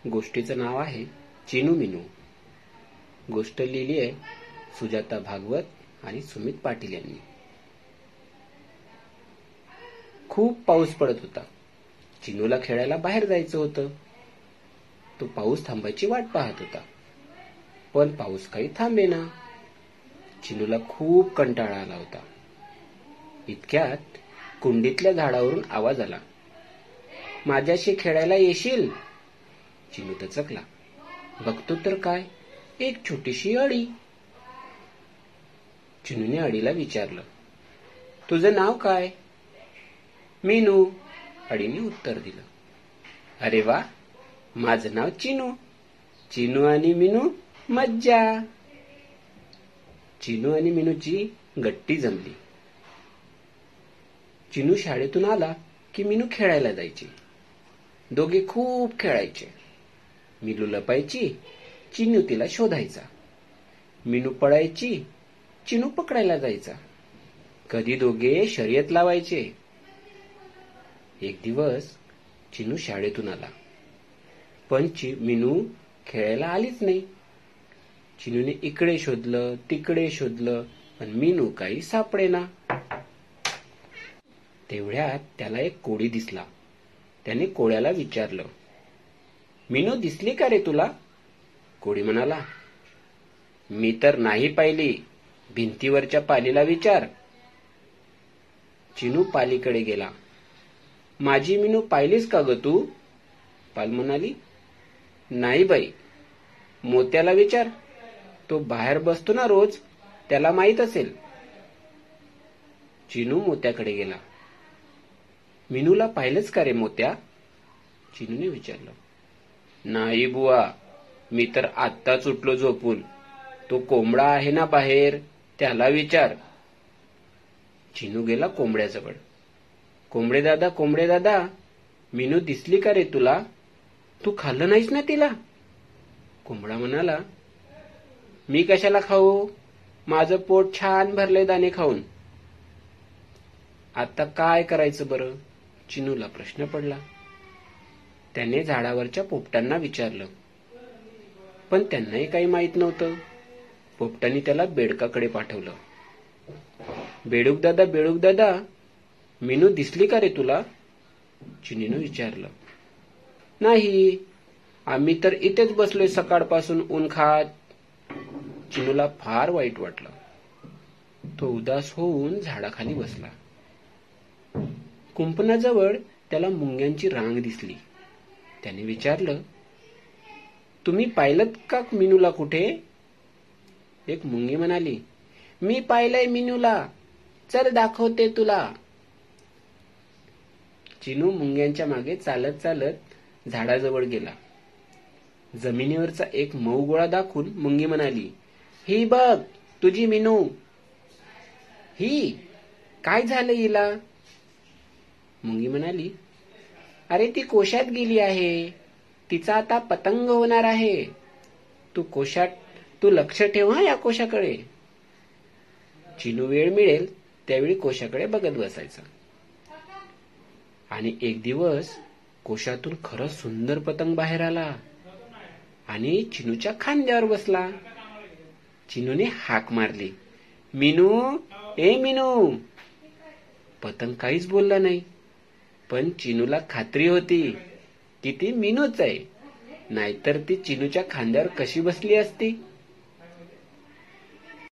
गोष्टीचं नाव आहे चिनू मिनू. गोष्ट लिहिली आहे सुजाता भागवत आणि सुमित पाटील यांनी. खूप पाऊस पडत होता. चिनूला खेळायला बाहेर जायचं होतं. तो पाऊस थांबायची वाट पाहत होता, पण पाऊस काही थांबेना. चिनूला खूप कंटाळा आला होता. इतक्यात कुंडीतल्या झाडावरून आवाज आला, माझ्याशी खेळायला येशील? चिनू दचकला. बघतो तर काय, एक छोटीशी अळी. चिनूने अळीला विचारलं, तुझं नाव काय? मीनू, अळीने उत्तर दिलं. अरे वा, माझं नाव चिनू. चिनू आणि मीनू मज्जा. चिनू आणि मीनूची गट्टी जमली. चिनू शाळेतून आला की मीनू खेळायला जायची. दोघे खूप खेळायचे. मीनू लपायची, चिनू तिला शोधायचा. मीनू पळायची, चिनू पकडायला जायचा. कधी दोघे शर्यत लावायचे. एक दिवस चिनू शाळेतून आला, पण मीनू खेळायला आलीच नाही. चिनूने इकडे शोधलं, तिकडे शोधलं, पण मीनू काही सापडेना. तेवढ्यात त्याला एक कोळी दिसला. त्याने कोळ्याला विचारलं, मीनू दिसली का रे तुला? कोळी म्हणाला, मी तर नाही पाहिली, भिंतीवरच्या पालीला विचार. चिनू पालीकडे गेला. माझी मीनू पाहिलीस का ग तू? पाल म्हणाली, नाही बाई, मोत्याला विचार, तो बाहेर बसतो ना रोज, त्याला माहित असेल. चिनू मोत्याकडे गेला. मीनूला पाहिलंच का रे मोत्या? चिनूने विचारलं. नाही बुवा, मी तर आत्ताच उठलो झोपून. तो कोंबडा आहे ना बाहेर, त्याला विचार. चिनू गेला कोंबड्याजवळ. कोंबडे दादा, मीनू दिसली का रे तुला? तू खाल्लं नाहीस ना तिला? कोंबडा म्हणाला, मी कशाला खाऊ, माझं पोट छान भरले दाणे खाऊन. आता काय करायचं बरं? चिनूला प्रश्न पडला. त्याने झाडावरच्या पोपटांना विचारलं, पण त्यांनाही काही माहित नव्हतं. पोपटांनी त्याला बेडकाकडे पाठवलं. बेडूक दादा, मीनू दिसली का रे तुला? चिनूने विचारलं. नाही, आम्ही तर इथेच बसलोय सकाळपासून ऊन खात. चिनूला फार वाईट वाटलं. तो उदास होऊन झाडाखाली बसला. कुंपणाजवळ त्याला मुंग्यांची रांग दिसली. त्याने विचारलं, तुम्ही पाहिलत का मीनूला कुठे? एक मुंगी म्हणाली, मी पाहिलंय मीनूला, चल दाखवते तुला. चिनू मुंग्यांच्या मागे चालत चालत झाडाजवळ गेला. जमिनीवरचा एक मऊ गोळा दाखवून मुंगी म्हणाली, ही बघ तुझी मीनू. ही काय झालं हिला? मुंगी म्हणाली, अरे ती कोशात गेली आहे, तिचा आता पतंग होणार आहे. तू लक्ष ठेव हा या कोशाकडे. चिनू वेळ मिळेल त्यावेळी कोशाकडे बघत बसायचा. आणि एक दिवस कोशातून खरंच सुंदर पतंग बाहेर आला आणि चिनूच्या खांद्यावर बसला. चिनूने हाक मारली, मीनू, ए मीनू. पतंग काहीच बोलला नाही, पण चिनूला खात्री होती की ती मीनूच आहे, नाहीतर ती चिनूच्या खांद्यावर कशी बसली असती.